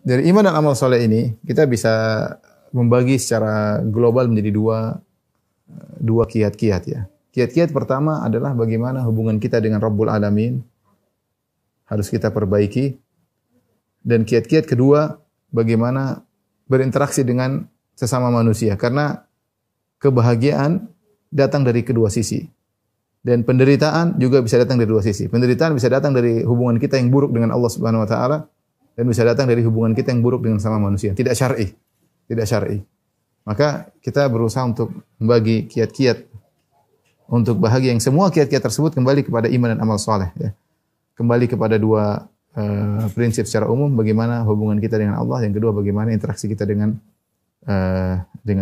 dari iman dan amal soleh ini kita bisa membagi secara global menjadi dua kiat-kiat ya. Kiat-kiat pertama adalah bagaimana hubungan kita dengan Rabbul Alamin harus kita perbaiki. Dan kiat-kiat kedua bagaimana berinteraksi dengan sesama manusia. Karena kebahagiaan datang dari kedua sisi. Dan penderitaan juga bisa datang dari dua sisi. Penderitaan bisa datang dari hubungan kita yang buruk dengan Allah Subhanahu wa taala dan bisa datang dari hubungan kita yang buruk dengan sama manusia. Tidak syar'i. Tidak syar'i. Maka kita berusaha untuk membagi kiat-kiat untuk bahagia yang semua kiat-kiat tersebut kembali kepada iman dan amal soleh ya. Kembali kepada dua prinsip secara umum, bagaimana hubungan kita dengan Allah, yang kedua bagaimana interaksi kita dengan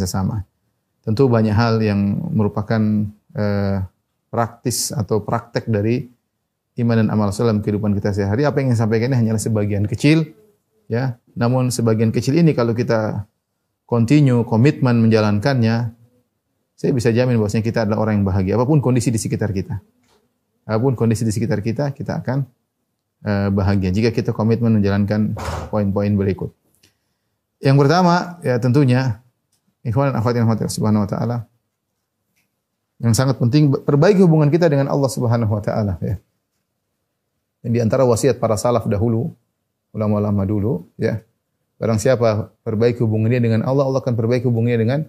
sesama. Tentu banyak hal yang merupakan praktis atau praktek dari iman dan amal soleh dalam kehidupan kita sehari-hari. Apa yang ingin sampaikan ini hanyalah sebagian kecil ya. Namun sebagian kecil ini kalau kita komitmen menjalankannya, saya bisa jamin bahwasanya kita adalah orang yang bahagia. Apapun kondisi di sekitar kita. Apapun kondisi di sekitar kita, kita akan bahagia jika kita komitmen menjalankan poin-poin berikut. Yang pertama, ya tentunya ikhwan dan akhwat yang dirahmati Allah Subhanahu wa taala. Yang sangat penting perbaiki hubungan kita dengan Allah Subhanahu wa taala ya. Yang di antara wasiat para salaf dahulu, ulama-ulama dulu ya. Barang siapa perbaiki hubungannya dengan Allah, Allah akan perbaiki hubungannya dengan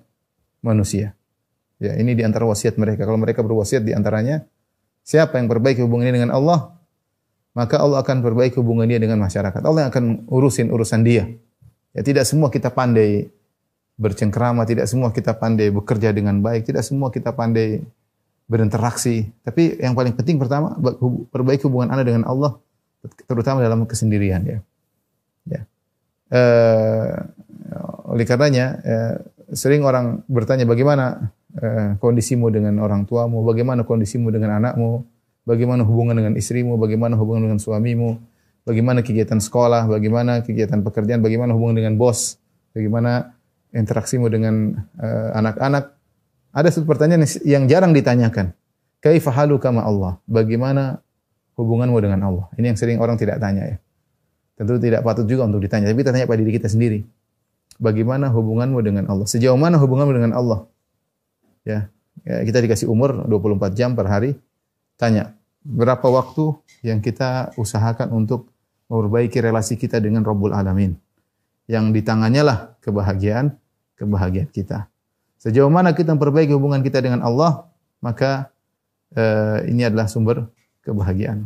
manusia. Ya, ini di antara wasiat mereka. Kalau mereka berwasiat di antaranya, siapa yang perbaiki hubungannya dengan Allah, maka Allah akan perbaiki hubungannya dengan masyarakat. Allah yang akan urusan dia. Ya, tidak semua kita pandai bercengkrama, tidak semua kita pandai bekerja dengan baik, tidak semua kita pandai berinteraksi. Tapi yang paling penting pertama, perbaiki hubungan Anda dengan Allah, terutama dalam kesendirian ya. Ya. Oleh karenanya sering orang bertanya bagaimana kondisimu dengan orang tuamu, bagaimana kondisimu dengan anakmu, bagaimana hubungan dengan istrimu, bagaimana hubungan dengan suamimu, bagaimana kegiatan sekolah, bagaimana kegiatan pekerjaan, bagaimana hubungan dengan bos, bagaimana interaksimu dengan anak-anak. Ada satu pertanyaan yang jarang ditanyakan. Kaifa haluka ma Allah? Bagaimana hubunganmu dengan Allah? Ini yang sering orang tidak tanya ya. Tentu tidak patut juga untuk ditanya, tapi kita tanya pada diri kita sendiri. Bagaimana hubunganmu dengan Allah? Sejauh mana hubunganmu dengan Allah? Ya, kita dikasih umur 24 jam per hari. Tanya, berapa waktu yang kita usahakan untuk memperbaiki relasi kita dengan Rabbul Alamin? Yang di tangannya lah kebahagiaan kita. Sejauh mana kita memperbaiki hubungan kita dengan Allah, maka ini adalah sumber kebahagiaan.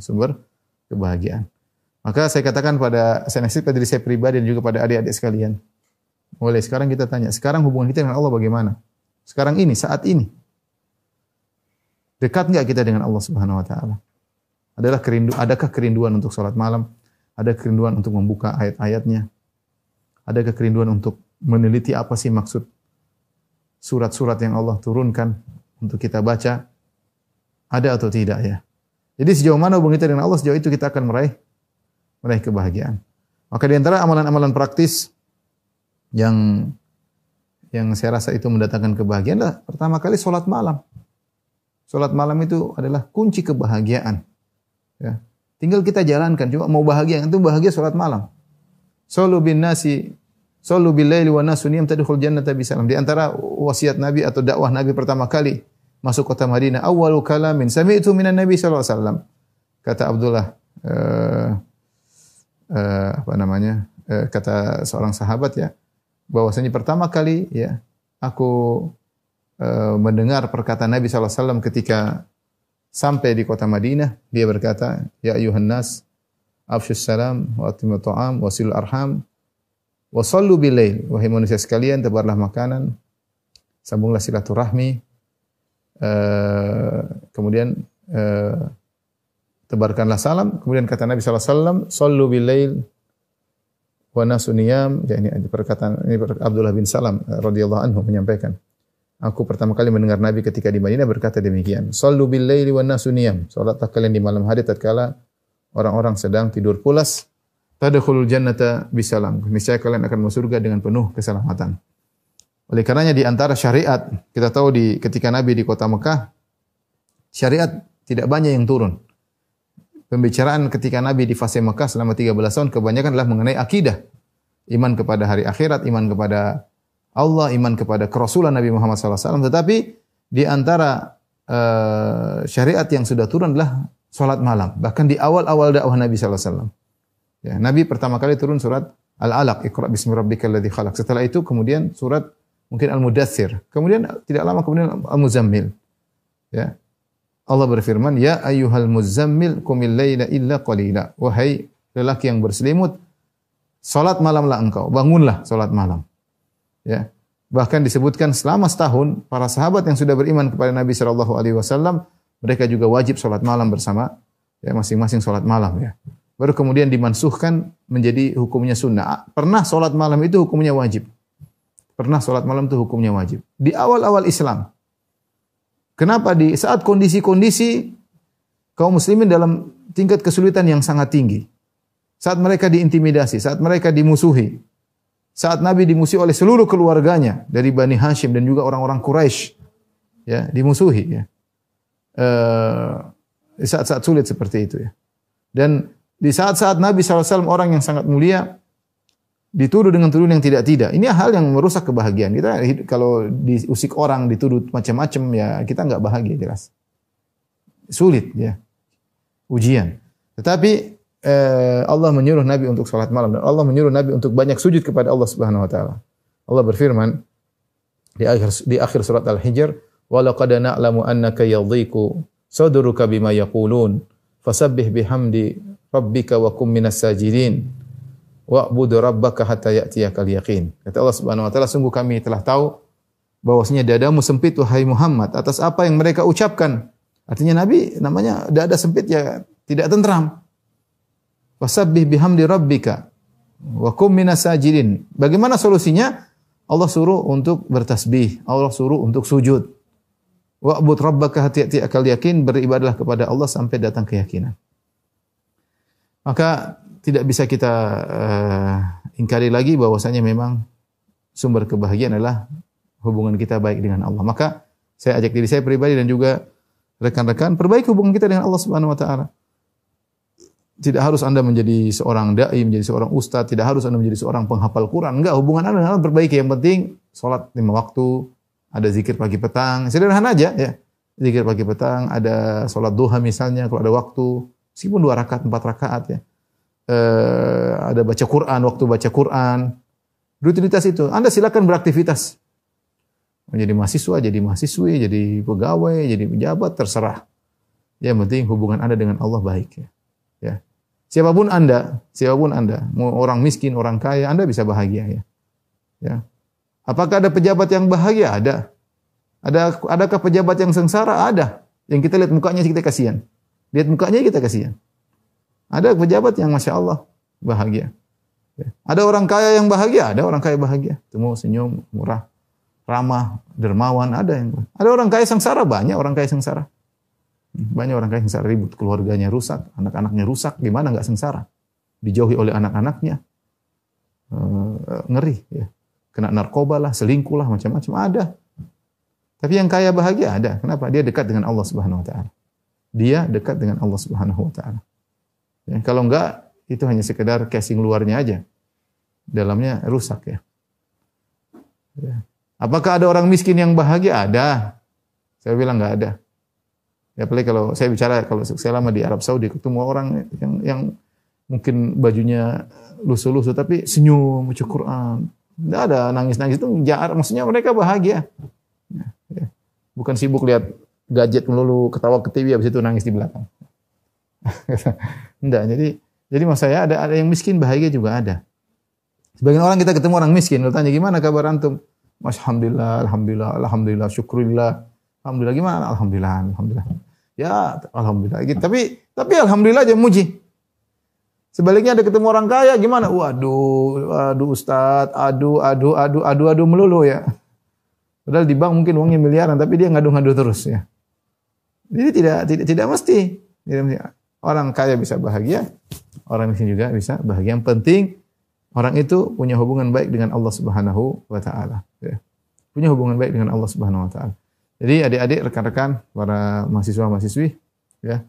Maka saya katakan saya nasibkan diri saya pribadi dan juga pada adik-adik sekalian. Mulai sekarang kita tanya, sekarang hubungan kita dengan Allah bagaimana? Sekarang ini, saat ini. Dekat enggak kita dengan Allah Subhanahu wa taala? Adakah kerinduan untuk salat malam? Ada kerinduan untuk membuka ayat-ayatnya? Adakah kerinduan untuk meneliti apa sih maksud surat-surat yang Allah turunkan untuk kita baca? Ada atau tidak ya? Jadi sejauh mana hubungan kita dengan Allah, sejauh itu kita akan meraih kebahagiaan. Maka di antara amalan-amalan praktis yang saya rasa itu mendatangkan kebahagiaan adalah pertama kali salat malam. Salat malam itu adalah kunci kebahagiaan. Ya. Tinggal kita jalankan. Cuma mau bahagia, itu bahagia salat malam. Sallu bin nasi, sallu bil laili wan nasu niyam tadkhul jannata bisalam. Di antara wasiat Nabi atau dakwah Nabi pertama kali masuk kota Madinah, awwalu kalamin sami'tu minan Nabi sallallahu alaihi wasallam. Kata Abdullah kata seorang sahabat ya, bahwasanya pertama kali ya aku mendengar perkataan Nabi sallallahu alaihi wasallam ketika sampai di kota Madinah. Dia berkata, ya ayuhan nas afshus salam wa atimut ta'am wa silul arham wa sallu bil lail. Wahai manusia sekalian, tebarlah makanan, sambunglah silaturahmi, kemudian tebarkanlah salam. Kemudian kata Nabi sallallahu alaihi wasallam, sallu bil lail wa nasu niyam. Ya, ini Abdullah bin Salam radhiyallahu anhu menyampaikan. Aku pertama kali mendengar Nabi ketika di Madinah berkata demikian. Sallu bil laili wan nasu niyam. Salatlah kalian di malam hari tatkala orang-orang sedang tidur pulas. Tadkhulul jannata bisalam. Niscaya kalian akan masuk surga dengan penuh keselamatan. Oleh karenanya di antara syariat, kita tahu ketika Nabi di kota Mekah, syariat tidak banyak yang turun. Pembicaraan ketika Nabi di fase Mekah selama 13 tahun kebanyakan adalah mengenai akidah. iman kepada hari akhirat, iman kepada Allah, iman kepada kerasulan Nabi Muhammad SAW. Tetapi di antara syariat yang sudah turun adalah salat malam. Bahkan di awal-awal dakwah Nabi SAW. Ya, Nabi pertama kali turun surat Al-Alaq, Iqra bismi rabbikal ladzi khalaq. Setelah itu kemudian surat mungkin Al-Mudaththir. Kemudian tidak lama kemudian Al-Muzammil. Ya. Allah berfirman, "Ya ayyuhal muzammil qumil laila illa qalila." Wahai lelaki yang berselimut, salat malamlah engkau, bangunlah salat malam. Ya. Bahkan disebutkan selama setahun para sahabat yang sudah beriman kepada Nabi sallallahu alaihi wasallam, mereka juga wajib salat malam bersama ya masing-masing salat malam ya. Baru kemudian dimansuhkan menjadi hukumnya sunnah. Pernah salat malam itu hukumnya wajib. Pernah salat malam itu hukumnya wajib. Di awal-awal Islam. Kenapa di saat kondisi-kondisi kaum muslimin dalam tingkat kesulitan yang sangat tinggi. Saat mereka diintimidasi, saat mereka dimusuhi. Saat Nabi dimusuhi oleh seluruh keluarganya dari Bani Hashim dan juga orang-orang Quraisy. Ya, dimusuhi ya. Di saat-saat sulit seperti itu ya. Dan di saat-saat Nabi SAW orang yang sangat mulia dituduh dengan tuduhan yang tidak-tidak. Ini hal yang merusak kebahagiaan. Kita kalau diusik orang, dituduh macam-macam ya kita enggak bahagia jelas. Sulit ya. Ujian. Tetapi Allah menyuruh Nabi untuk salat malam dan Allah menyuruh Nabi untuk banyak sujud kepada Allah Subhanahu wa taala. Allah berfirman di akhir surat Al-Hijr, "Wa laqad na'lamu annaka yadhiqu sadruka bima yaqulun fasabbih bihamdi rabbika wa kum minas sajidin wa'bud rabbaka hatta ya'tiyakal yaqin." Kata Allah Subhanahu wa taala, sungguh kami telah tahu bahwasanya dadamu sempit wahai Muhammad atas apa yang mereka ucapkan. Artinya Nabi namanya dada sempit ya tidak tentram. Fasabbih bihamdi rabbika wa kum minas sajidin. Bagaimana solusinya? Allah suruh untuk bertasbih, Allah suruh untuk sujud. Wa'bud rabbaka hatta ya'tiyakal yaqin, beribadahlah kepada Allah sampai datang keyakinan. Maka tidak bisa kita ingkari lagi bahwasanya memang sumber kebahagiaan adalah hubungan kita baik dengan Allah. Maka saya ajak diri saya pribadi dan juga rekan-rekan perbaiki hubungan kita dengan Allah Subhanahu wa taala. Tidak harus Anda menjadi seorang dai, menjadi seorang ustaz, tidak harus Anda menjadi seorang penghafal Quran. Enggak, hubungan Anda dengan Allah perbaiki. Yang penting salat 5 waktu, ada zikir pagi petang, sederhana aja ya. Zikir pagi petang, ada salat duha misalnya kalau ada waktu, meskipun 2 rakaat, 4 rakaat ya. Ada baca Quran, waktu baca Quran. Rutinitas itu. Anda silakan beraktivitas. Menjadi mahasiswa, jadi mahasiswi, jadi pegawai, jadi pejabat, terserah. Yang penting hubungan Anda dengan Allah baik ya. Ya. Siapapun Anda, mau orang miskin, orang kaya, Anda bisa bahagia ya. Ya. Apakah ada pejabat yang bahagia? Ada. Adakah pejabat yang sengsara? Ada. Yang kita lihat mukanya kita kasihan. Lihat mukanya kita kasihan. Ada pejabat yang Masya Allah bahagia. Ya. Ada orang kaya yang bahagia? Ada orang kaya bahagia. Temu, senyum, murah, ramah, dermawan. Ada orang kaya sengsara? Banyak orang kaya sengsara. Banyak orang kaya sengsara, ribut, keluarganya rusak, anak-anaknya rusak, gimana nggak sengsara? Dijauhi oleh anak-anaknya, ngeri ya. Kena narkoba lah, selingkuh lah, macam-macam ada. Tapi yang kaya bahagia ada. Kenapa? Dia dekat dengan Allah Subhanahu wa taala. Dia dekat dengan Allah Subhanahu wa taala. Ya, kalau enggak, itu hanya sekedar casing luarnya aja. Dalamnya rusak ya. Ya. Apakah ada orang miskin yang bahagia? Ada. Saya bilang enggak ada. Ya, apalagi kalau saya bicara, kalau saya lama di Arab Saudi, ketemu orang yang mungkin bajunya lusuh-lusuh, tapi senyum, baca Quran. Tidak ada nangis-nangis, itu jarang. Maksudnya mereka bahagia. Ya. Bukan sibuk lihat gadget melulu, ketawa ke TV, habis itu nangis di belakang. Enggak, jadi maksud saya ada yang miskin bahagia juga ada. Sebagian orang kita ketemu orang miskin, bertanya gimana kabar antum? Alhamdulillah, syukurillah. Alhamdulillah gimana? Alhamdulillah. Ya, alhamdulillah. Tapi alhamdulillah aja muji. Sebaliknya ada ketemu orang kaya gimana? Waduh Ustaz, adu melulu ya. Padahal di bank mungkin uangnya miliaran, tapi dia ngadu-ngadu terus ya. Jadi tidak mesti. Orang kaya bisa bahagia, orang miskin juga bisa bahagia. Yang penting orang itu punya hubungan baik dengan Allah Subhanahu wa taala, ya. Punya hubungan baik dengan Allah Subhanahu wa taala. Jadi adik-adik, rekan-rekan, para mahasiswa-mahasiswi, ya,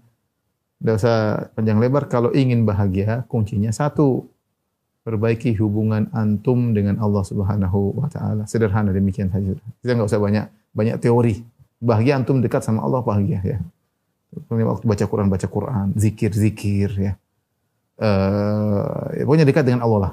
tidak usah panjang lebar. Kalau ingin bahagia, kuncinya satu, perbaiki hubungan antum dengan Allah Subhanahu wa taala. Sederhana demikian saja. Kita enggak usah banyak teori. Bahagia antum dekat sama Allah, bahagia ya. Waktu baca Quran, zikir ya. Pokoknya dekat dengan Allah lah.